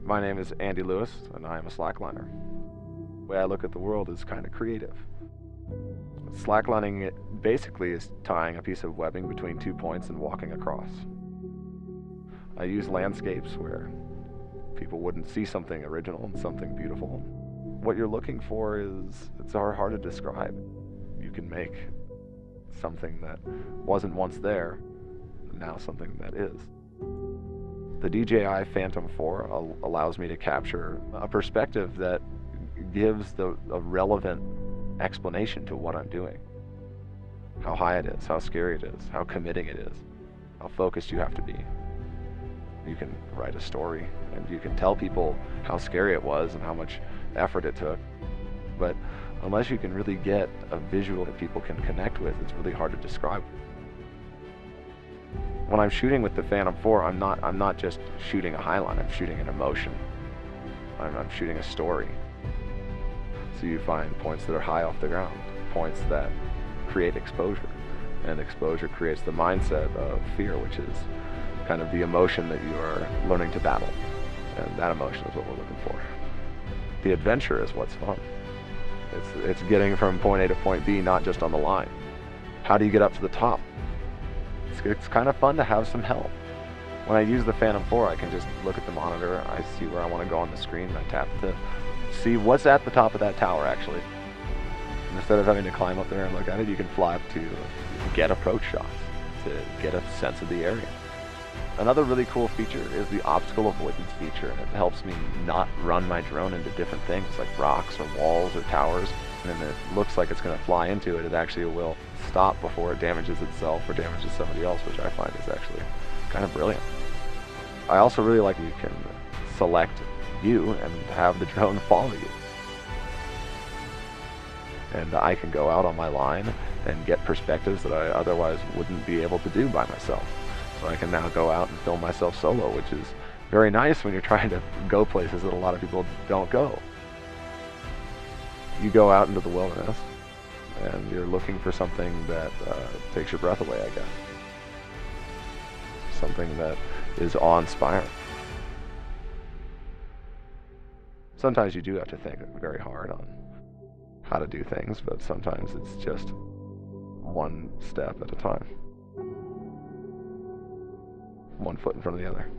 My name is Andy Lewis, and I am a slackliner. The way I look at the world is kind of creative. Slacklining basically is tying a piece of webbing between 2 points and walking across. I use landscapes where people wouldn't see something original and something beautiful. What you're looking for is, it's hard to describe. You can make something that wasn't once there, now something that is. The DJI Phantom 4 allows me to capture a perspective that gives a relevant explanation to what I'm doing. How high it is, how scary it is, how committing it is, how focused you have to be. You can write a story and you can tell people how scary it was and how much effort it took. But unless you can really get a visual that people can connect with, it's really hard to describe. When I'm shooting with the Phantom 4, I'm not just shooting a highline, I'm shooting an emotion. I'm shooting a story. So you find points that are high off the ground, points that create exposure. And exposure creates the mindset of fear, which is kind of the emotion that you are learning to battle. And that emotion is what we're looking for. The adventure is what's fun. It's getting from point A to point B, not just on the line. How do you get up to the top? It's kind of fun to have some help. When I use the Phantom 4, I can just look at the monitor, I see where I want to go on the screen, and I tap to see what's at the top of that tower, actually. And instead of having to climb up there and look at it, you can fly up to get approach shots, to get a sense of the area. Another really cool feature is the obstacle avoidance feature, and it helps me not run my drone into different things like rocks or walls or towers. And if it looks like it's going to fly into it, it actually will stop before it damages itself or damages somebody else, which I find is actually kind of brilliant. I also really like you can select you and have the drone follow you. And I can go out on my line and get perspectives that I otherwise wouldn't be able to do by myself. So I can now go out and film myself solo, which is very nice when you're trying to go places that a lot of people don't go. You go out into the wilderness and you're looking for something that takes your breath away, I guess. Something that is awe-inspiring. Sometimes you do have to think very hard on how to do things, but sometimes it's just one step at a time. One foot in front of the other.